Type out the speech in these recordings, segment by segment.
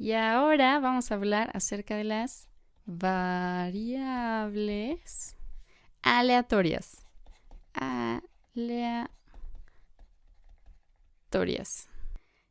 Y ahora vamos a hablar acerca de las variables aleatorias.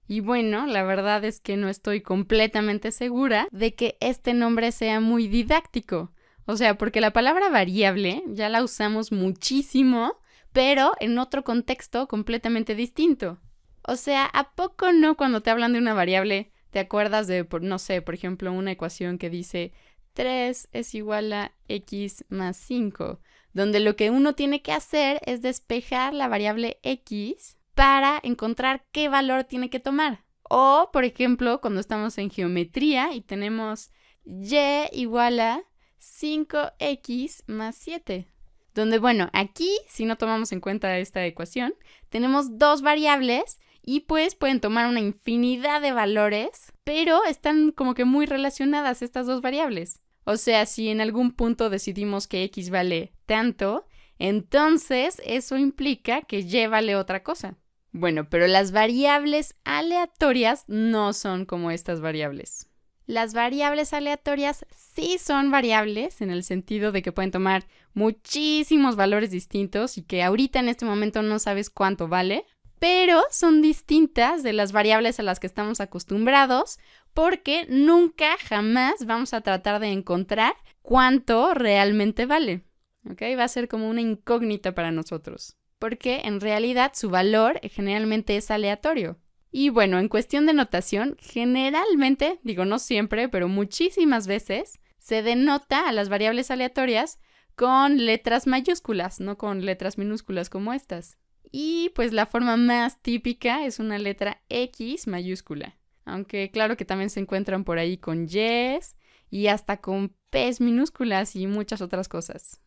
Y bueno, la verdad es que no estoy completamente segura de que este nombre sea muy didáctico. O sea, porque la palabra variable ya la usamos muchísimo, pero en otro contexto completamente distinto. O sea, ¿a poco no cuando te hablan de una variable te acuerdas de, no sé, por ejemplo, una ecuación que dice 3 es igual a x más 5, donde lo que uno tiene que hacer es despejar la variable x para encontrar qué valor tiene que tomar? O, por ejemplo, cuando estamos en geometría y tenemos y igual a 5x más 7. Donde, bueno, aquí, si no tomamos en cuenta esta ecuación, tenemos dos variables y pues pueden tomar una infinidad de valores, pero están como que muy relacionadas estas dos variables. O sea, si en algún punto decidimos que x vale tanto, entonces eso implica que y vale otra cosa. Bueno, pero las variables aleatorias no son como estas variables. Las variables aleatorias sí son variables en el sentido de que pueden tomar muchísimos valores distintos y que ahorita en este momento no sabes cuánto vale, pero son distintas de las variables a las que estamos acostumbrados porque nunca jamás vamos a tratar de encontrar cuánto realmente vale. ¿Ok? Va a ser como una incógnita para nosotros, porque en realidad su valor generalmente es aleatorio. Y bueno, en cuestión de notación, generalmente, digo no siempre, pero muchísimas veces, se denota a las variables aleatorias con letras mayúsculas, no con letras minúsculas como estas. Y pues la forma más típica es una letra X mayúscula. Aunque claro que también se encuentran por ahí con Y's y hasta con P's minúsculas y muchas otras cosas.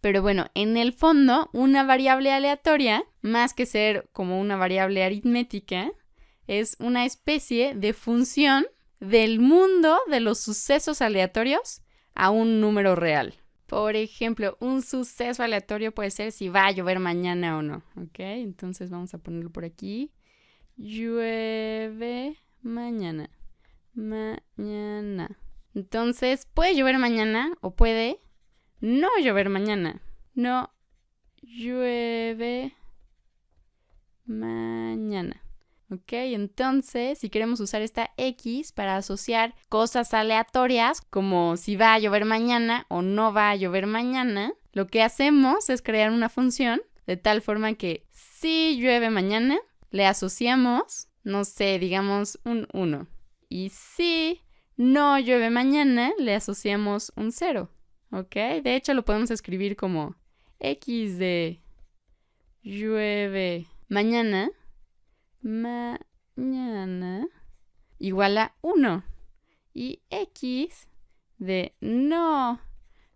Pero bueno, en el fondo, una variable aleatoria, más que ser como una variable aritmética, es una especie de función del mundo de los sucesos aleatorios a un número real. Por ejemplo, un suceso aleatorio puede ser si va a llover mañana o no, ¿ok? Entonces vamos a ponerlo por aquí. Llueve mañana. Mañana. Entonces, puede llover mañana o puede no llover mañana. No llueve mañana. ¿Ok? Entonces, si queremos usar esta X para asociar cosas aleatorias, como si va a llover mañana o no va a llover mañana, lo que hacemos es crear una función de tal forma que si llueve mañana, le asociamos, no sé, digamos un 1. Y si no llueve mañana, le asociamos un 0. ¿Ok? De hecho, lo podemos escribir como X de llueve mañana igual a 1 y X de no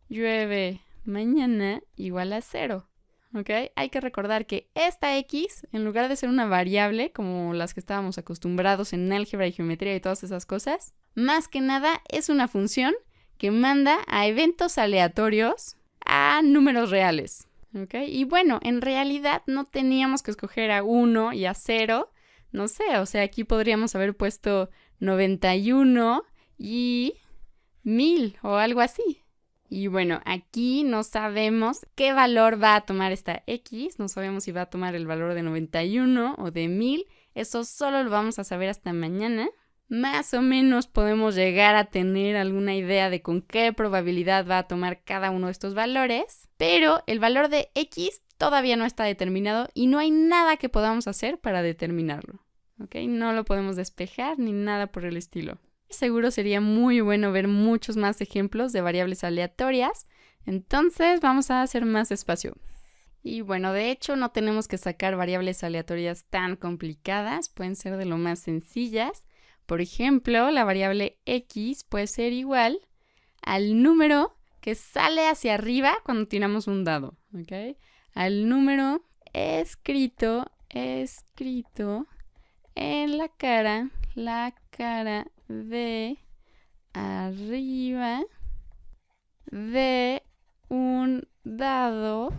llueve mañana igual a 0. ¿Ok? Hay que recordar que esta X, en lugar de ser una variable como las que estábamos acostumbrados en álgebra y geometría y todas esas cosas, más que nada es una función que manda a eventos aleatorios a números reales. ¿Ok? Y bueno, en realidad no teníamos que escoger a 1 y a 0. No sé, o sea, aquí podríamos haber puesto 91 y 1000 o algo así. Y bueno, aquí no sabemos qué valor va a tomar esta X, no sabemos si va a tomar el valor de 91 o de 1000, eso solo lo vamos a saber hasta mañana. Más o menos podemos llegar a tener alguna idea de con qué probabilidad va a tomar cada uno de estos valores, pero el valor de X todavía no está determinado y no hay nada que podamos hacer para determinarlo. ¿Ok? No lo podemos despejar ni nada por el estilo. Seguro sería muy bueno ver muchos más ejemplos de variables aleatorias, entonces vamos a hacer más espacio. Y bueno, de hecho no tenemos que sacar variables aleatorias tan complicadas, pueden ser de lo más sencillas. Por ejemplo, la variable X puede ser igual al número que sale hacia arriba cuando tiramos un dado, ¿ok? Al número escrito en la cara de arriba de un dado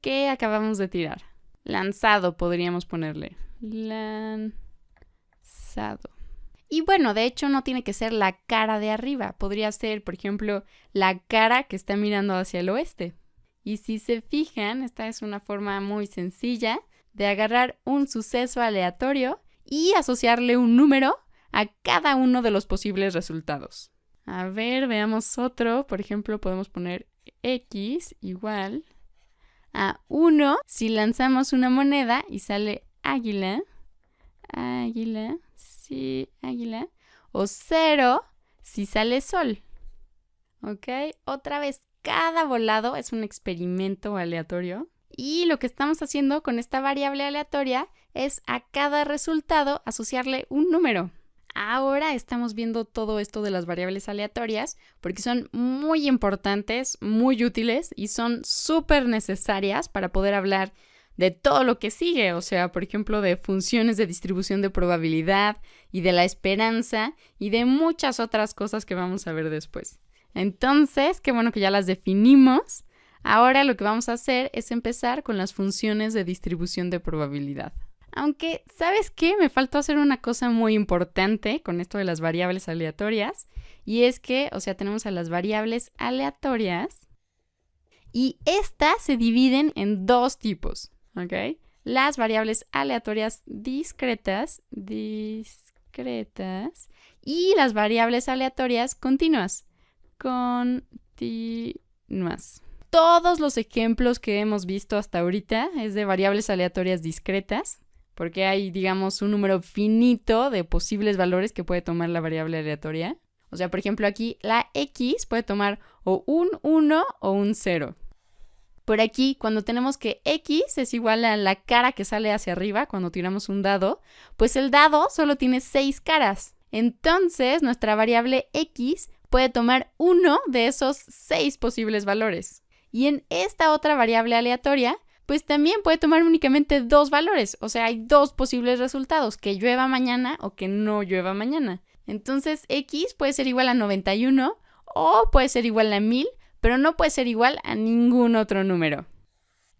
que acabamos de tirar. Lanzado podríamos ponerle. Lanzado. Y bueno, de hecho no tiene que ser la cara de arriba, podría ser, por ejemplo, la cara que está mirando hacia el oeste. Y si se fijan, esta es una forma muy sencilla de agarrar un suceso aleatorio y asociarle un número a cada uno de los posibles resultados. A ver, veamos otro. Por ejemplo, podemos poner X igual a 1 si lanzamos una moneda y sale águila. Águila, sí, águila. O 0 si sale sol. ¿Ok? Otra vez, cada volado es un experimento aleatorio. Y lo que estamos haciendo con esta variable aleatoria es a cada resultado asociarle un número. Ahora estamos viendo todo esto de las variables aleatorias porque son muy importantes, muy útiles y son súper necesarias para poder hablar de todo lo que sigue, o sea, por ejemplo, de funciones de distribución de probabilidad y de la esperanza y de muchas otras cosas que vamos a ver después. Entonces, qué bueno que ya las definimos. Ahora lo que vamos a hacer es empezar con las funciones de distribución de probabilidad. Aunque, ¿sabes qué? Me faltó hacer una cosa muy importante con esto de las variables aleatorias. Y es que, o sea, tenemos a las variables aleatorias y estas se dividen en dos tipos, ¿ok? Las variables aleatorias discretas y las variables aleatorias continuas. Todos los ejemplos que hemos visto hasta ahorita es de variables aleatorias discretas, porque hay, digamos, un número finito de posibles valores que puede tomar la variable aleatoria. O sea, por ejemplo, aquí la X puede tomar o un 1 o un 0. Por aquí, cuando tenemos que X es igual a la cara que sale hacia arriba cuando tiramos un dado, pues el dado solo tiene 6 caras. Entonces, nuestra variable X puede tomar uno de esos 6 posibles valores. Y en esta otra variable aleatoria, pues también puede tomar únicamente 2 valores. O sea, hay 2 posibles resultados, que llueva mañana o que no llueva mañana. Entonces, X puede ser igual a 91 o puede ser igual a 1000, pero no puede ser igual a ningún otro número.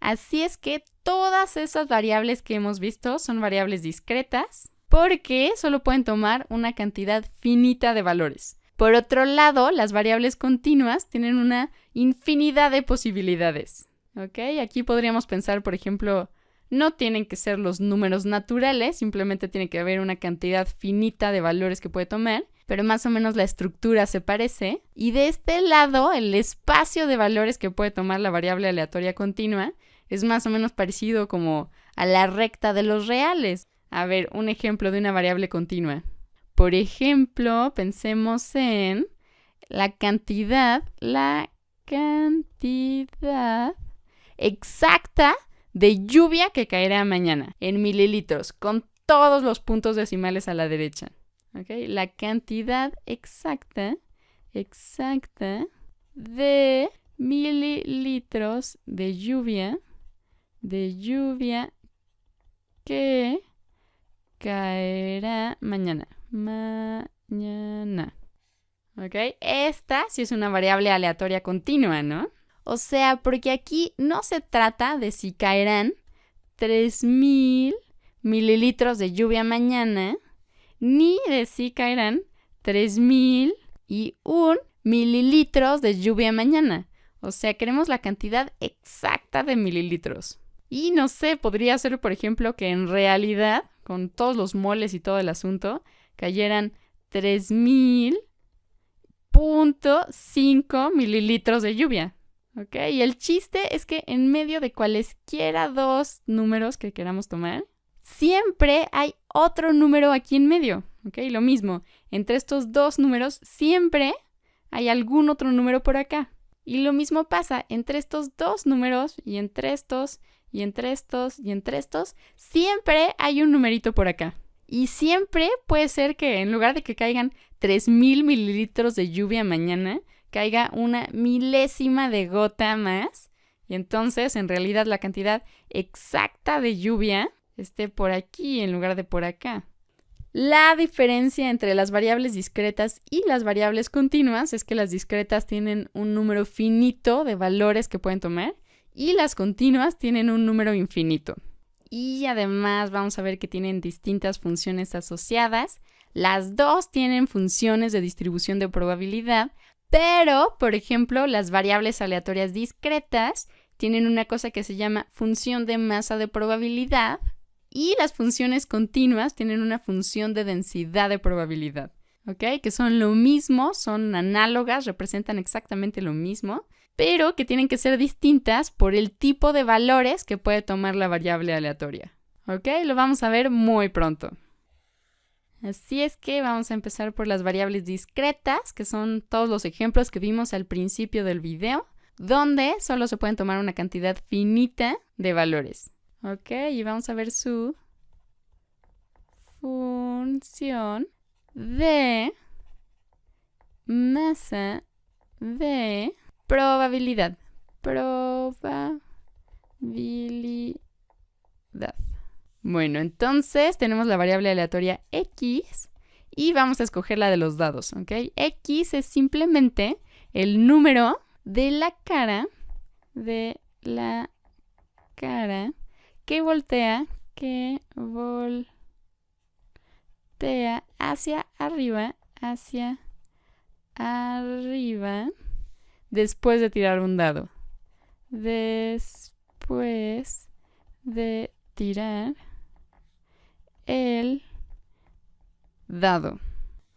Así es que todas esas variables que hemos visto son variables discretas porque solo pueden tomar una cantidad finita de valores. Por otro lado, las variables continuas tienen una infinidad de posibilidades. ¿Ok? Aquí podríamos pensar, por ejemplo, no tienen que ser los números naturales, simplemente tiene que haber una cantidad finita de valores que puede tomar, pero más o menos la estructura se parece. Y de este lado, el espacio de valores que puede tomar la variable aleatoria continua es más o menos parecido como a la recta de los reales. A ver, un ejemplo de una variable continua. Por ejemplo, pensemos en la cantidad exacta de lluvia que caerá mañana en mililitros, con todos los puntos decimales a la derecha. ¿Okay? La cantidad exacta de mililitros de lluvia que caerá mañana. ¿Ok? Esta sí es una variable aleatoria continua, ¿no? O sea, porque aquí no se trata de si caerán 3000 mililitros de lluvia mañana, ni de si caerán 3001 mililitros de lluvia mañana. O sea, queremos la cantidad exacta de mililitros. Y no sé, podría ser, por ejemplo, que en realidad, con todos los moles y todo el asunto, cayeran 3000.5 mililitros de lluvia. ¿Ok? Y el chiste es que en medio de cualesquiera dos números que queramos tomar, siempre hay otro número aquí en medio. ¿Ok? Lo mismo, entre estos dos números siempre hay algún otro número por acá. Y lo mismo pasa entre estos dos números y entre estos y entre estos y entre estos, siempre hay un numerito por acá. Y siempre puede ser que en lugar de que caigan 3000 mililitros de lluvia mañana, caiga una milésima de gota más. Y entonces, en realidad, la cantidad exacta de lluvia esté por aquí en lugar de por acá. La diferencia entre las variables discretas y las variables continuas es que las discretas tienen un número finito de valores que pueden tomar y las continuas tienen un número infinito. Y además vamos a ver que tienen distintas funciones asociadas Las dos tienen funciones de distribución de probabilidad, pero, por ejemplo, las variables aleatorias discretas tienen una cosa que se llama función de masa de probabilidad y las funciones continuas tienen una función de densidad de probabilidad, ¿ok? Que son lo mismo, son análogas, representan exactamente lo mismo, pero que tienen que ser distintas por el tipo de valores que puede tomar la variable aleatoria, ¿ok? Lo vamos a ver muy pronto. Así es que vamos a empezar por las variables discretas, que son todos los ejemplos que vimos al principio del video, donde solo se pueden tomar una cantidad finita de valores. Ok, y vamos a ver su función de masa de probabilidad. Bueno, entonces tenemos la variable aleatoria x y vamos a escoger la de los dados, ¿ok? X es simplemente el número de la cara que voltea hacia arriba, después de tirar un dado. Después de tirar el dado.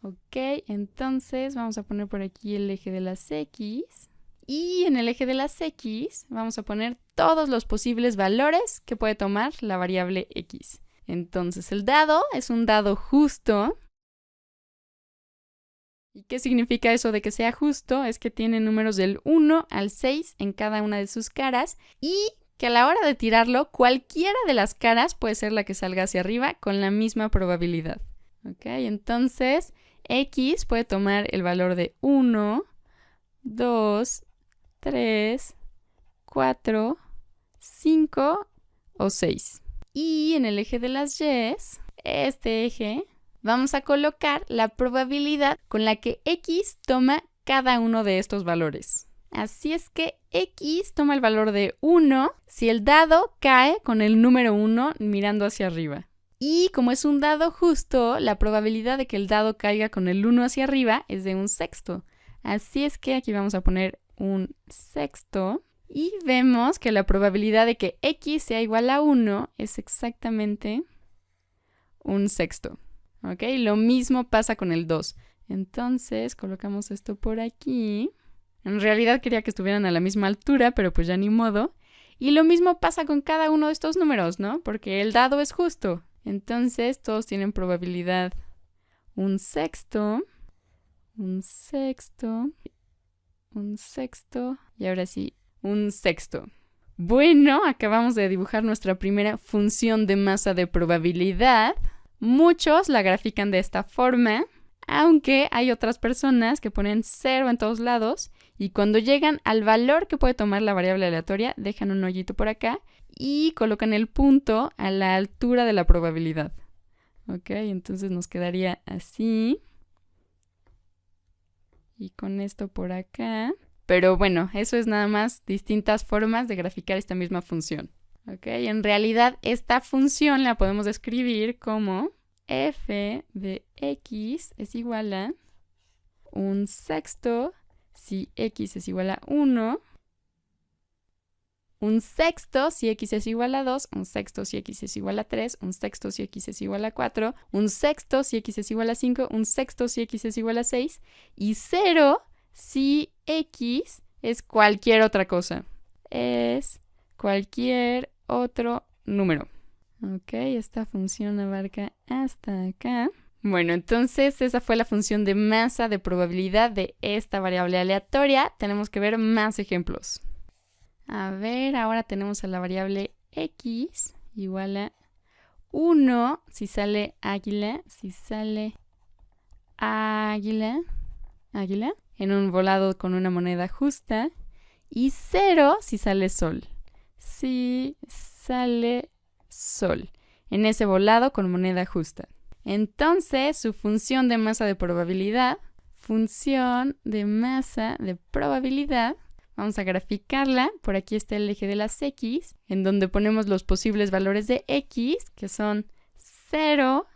Ok, entonces vamos a poner por aquí el eje de las X. Y en el eje de las X vamos a poner todos los posibles valores que puede tomar la variable X. Entonces el dado es un dado justo. ¿Y qué significa eso de que sea justo? Es que tiene números del 1 al 6 en cada una de sus caras y que a la hora de tirarlo, cualquiera de las caras puede ser la que salga hacia arriba con la misma probabilidad. ¿Ok? Entonces, X puede tomar el valor de 1, 2, 3, 4, 5 o 6. Y en el eje de las Y's, este eje, vamos a colocar la probabilidad con la que X toma cada uno de estos valores. Así es que X toma el valor de 1 si el dado cae con el número 1 mirando hacia arriba. Y como es un dado justo, la probabilidad de que el dado caiga con el 1 hacia arriba es de 1/6. Así es que aquí vamos a poner 1/6 y vemos que la probabilidad de que X sea igual a 1 es exactamente 1/6. ¿Ok? Lo mismo pasa con el 2. Entonces colocamos esto por aquí. En realidad quería que estuvieran a la misma altura, pero pues ya ni modo. Y lo mismo pasa con cada uno de estos números, ¿no? Porque el dado es justo. Entonces todos tienen probabilidad 1/6, 1/6, 1/6 y ahora sí, 1/6. Bueno, acabamos de dibujar nuestra primera función de masa de probabilidad. Muchos la grafican de esta forma, aunque hay otras personas que ponen 0 en todos lados y cuando llegan al valor que puede tomar la variable aleatoria, dejan un hoyito por acá y colocan el punto a la altura de la probabilidad. Ok, entonces nos quedaría así. Y con esto por acá. Pero bueno, eso es nada más distintas formas de graficar esta misma función. Ok, en realidad esta función la podemos escribir como f de x es igual a 1/6 si x es igual a 1, 1/6 si x es igual a 2, 1/6 si x es igual a 3, 1/6 si x es igual a 4, 1/6 si x es igual a 5, 1/6 si x es igual a 6 y 0 si x es cualquier otra cosa. Es cualquier otro número. Ok, esta función abarca hasta acá. Bueno, entonces esa fue la función de masa de probabilidad de esta variable aleatoria. Tenemos que ver más ejemplos. A ver, ahora tenemos a la variable x igual a 1 si sale águila, en un volado con una moneda justa y 0 si sale sol. Si sale sol en ese volado con moneda justa. Entonces, su función de masa de probabilidad, vamos a graficarla. Por aquí está el eje de las X, en donde ponemos los posibles valores de X, que son 0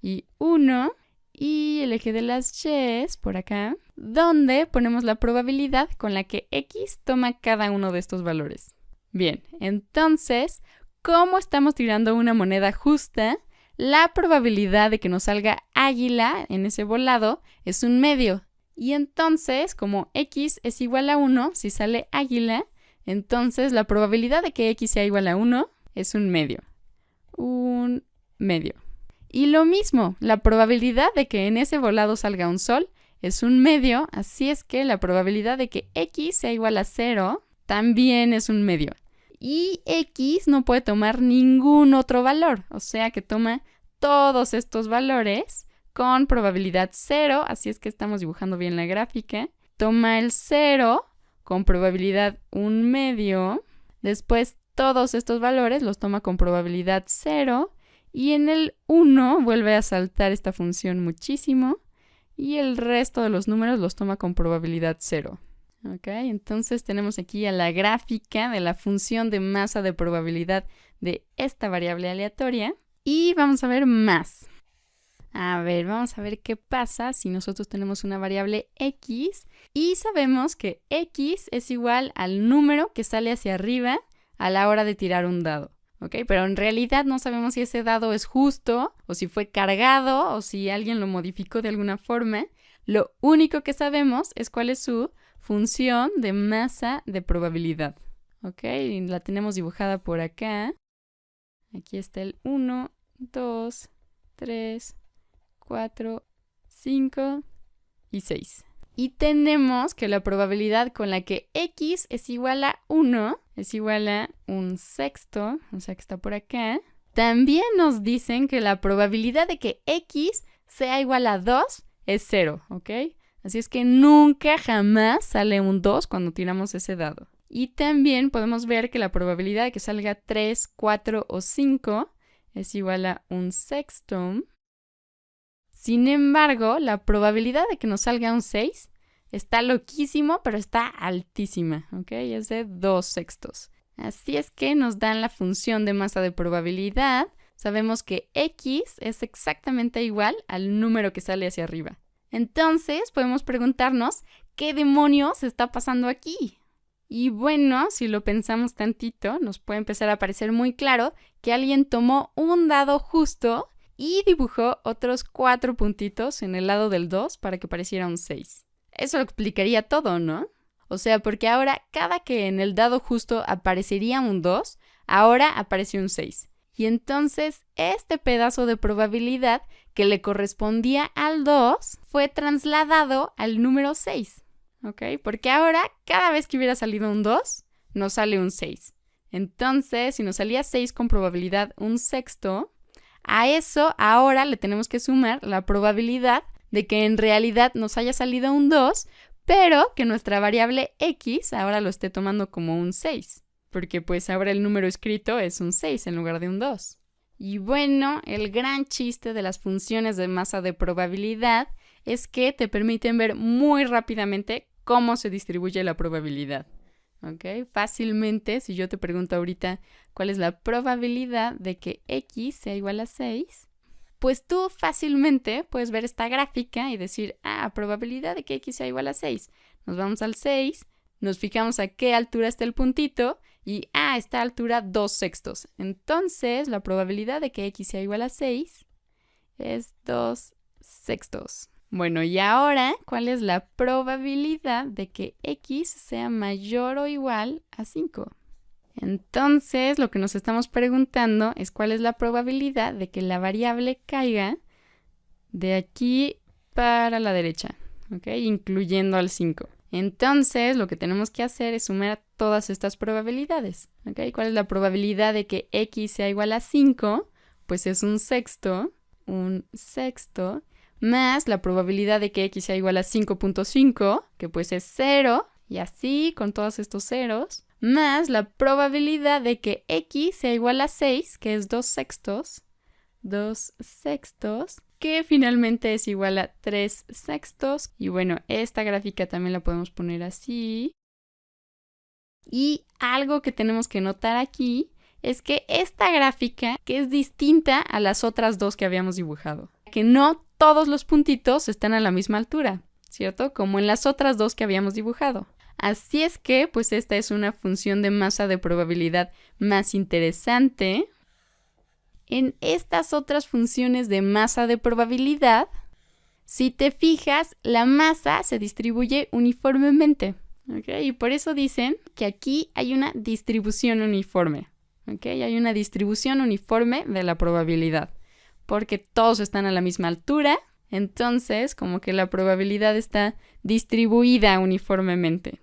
y 1. y el eje de las Y's por acá, donde ponemos la probabilidad con la que X toma cada uno de estos valores. Bien, entonces, como estamos tirando una moneda justa, la probabilidad de que nos salga águila en ese volado es 1/2. Y entonces, como X es igual a 1, si sale águila, entonces la probabilidad de que X sea igual a 1 es 1/2. 1/2. Y lo mismo, la probabilidad de que en ese volado salga un sol es 1/2, así es que la probabilidad de que X sea igual a 0 también es 1/2. Y X no puede tomar ningún otro valor, o sea que toma todos estos valores con probabilidad 0, así es que estamos dibujando bien la gráfica. Toma el 0 con probabilidad 1/2, después todos estos valores los toma con probabilidad 0, y en el 1 vuelve a saltar esta función muchísimo, y el resto de los números los toma con probabilidad 0. ¿Ok? Entonces tenemos aquí a la gráfica de la función de masa de probabilidad de esta variable aleatoria. Y vamos a ver más. Vamos a ver qué pasa si nosotros tenemos una variable X y sabemos que X es igual al número que sale hacia arriba a la hora de tirar un dado. ¿Ok? Pero en realidad no sabemos si ese dado es justo o si fue cargado o si alguien lo modificó de alguna forma. Lo único que sabemos es cuál es su función de masa de probabilidad. ¿Ok? Y la tenemos dibujada por acá. Aquí está el 1, 2, 3, 4, 5 y 6. Y tenemos que la probabilidad con la que X es igual a 1 es igual a 1/6, o sea que está por acá. También nos dicen que la probabilidad de que X sea igual a 2 es 0, ¿ok? Así es que nunca jamás sale un 2 cuando tiramos ese dado. Y también podemos ver que la probabilidad de que salga 3, 4 o 5 es igual a 1/6. Sin embargo, la probabilidad de que nos salga un 6 está loquísimo, pero está altísima, ¿ok? Es de 2/6. Así es que nos dan la función de masa de probabilidad. Sabemos que X es exactamente igual al número que sale hacia arriba. Entonces, podemos preguntarnos, ¿qué demonios está pasando aquí? Y bueno, si lo pensamos tantito, nos puede empezar a parecer muy claro que alguien tomó un dado justo y dibujó otros 4 puntitos en el lado del 2 para que pareciera un 6. Eso lo explicaría todo, ¿no? O sea, porque ahora cada que en el dado justo aparecería un 2, ahora aparece un 6. Y entonces este pedazo de probabilidad que le correspondía al 2 fue trasladado al número 6. ¿Ok? Porque ahora, cada vez que hubiera salido un 2, nos sale un 6. Entonces, si nos salía 6 con probabilidad 1/6, a eso ahora le tenemos que sumar la probabilidad de que en realidad nos haya salido un 2, pero que nuestra variable X ahora lo esté tomando como un 6. Porque pues ahora el número escrito es un 6 en lugar de un 2. Y bueno, el gran chiste de las funciones de masa de probabilidad es que te permiten ver muy rápidamente cómo se distribuye la probabilidad. ¿Ok? Fácilmente, si yo te pregunto ahorita cuál es la probabilidad de que X sea igual a 6, pues tú fácilmente puedes ver esta gráfica y decir, probabilidad de que X sea igual a 6. Nos vamos al 6, nos fijamos a qué altura está el puntito y a esta altura 2/6. Entonces, la probabilidad de que X sea igual a 6 es 2/6. Bueno, y ahora, ¿cuál es la probabilidad de que X sea mayor o igual a 5? Entonces, lo que nos estamos preguntando es cuál es la probabilidad de que la variable caiga de aquí para la derecha, ¿ok? Incluyendo al 5. Entonces, lo que tenemos que hacer es sumar todas estas probabilidades, ¿ok? ¿Cuál es la probabilidad de que X sea igual a 5? Pues es 1/6, 1/6, más la probabilidad de que X sea igual a 5.5, que pues es 0, y así con todos estos ceros, más la probabilidad de que X sea igual a 6, que es 2/6, 2/6, que finalmente es igual a 3/6. Y bueno, esta gráfica también la podemos poner así. Y algo que tenemos que notar aquí es que esta gráfica, que es distinta a las otras dos que habíamos dibujado, que no todos los puntitos están a la misma altura, ¿cierto? Como en las otras dos que habíamos dibujado. Así es que, pues esta es una función de masa de probabilidad más interesante. En estas otras funciones de masa de probabilidad, si te fijas, la masa se distribuye uniformemente, ¿ok? Y por eso dicen que aquí hay una distribución uniforme, ¿ok? Hay una distribución uniforme de la probabilidad, porque todos están a la misma altura, entonces como que la probabilidad está distribuida uniformemente.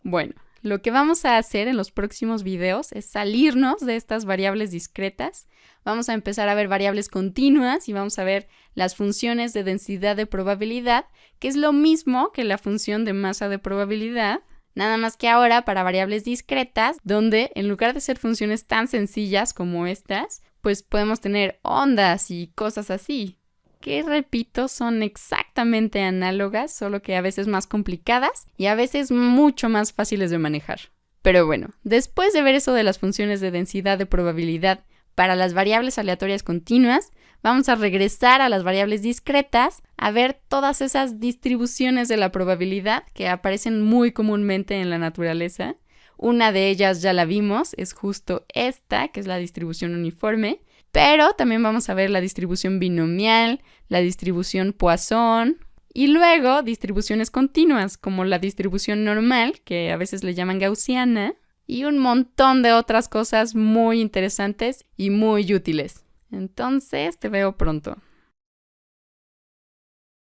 Bueno, lo que vamos a hacer en los próximos videos es salirnos de estas variables discretas. Vamos a empezar a ver variables continuas y vamos a ver las funciones de densidad de probabilidad, que es lo mismo que la función de masa de probabilidad, nada más que ahora para variables discretas, donde en lugar de ser funciones tan sencillas como estas, pues podemos tener ondas y cosas así, que repito, son exactamente análogas, solo que a veces más complicadas y a veces mucho más fáciles de manejar. Pero bueno, después de ver eso de las funciones de densidad de probabilidad para las variables aleatorias continuas, vamos a regresar a las variables discretas a ver todas esas distribuciones de la probabilidad que aparecen muy comúnmente en la naturaleza. Una de ellas ya la vimos, es justo esta, que es la distribución uniforme. Pero también vamos a ver la distribución binomial, la distribución Poisson y luego distribuciones continuas como la distribución normal, que a veces le llaman gaussiana, y un montón de otras cosas muy interesantes y muy útiles. Entonces, te veo pronto.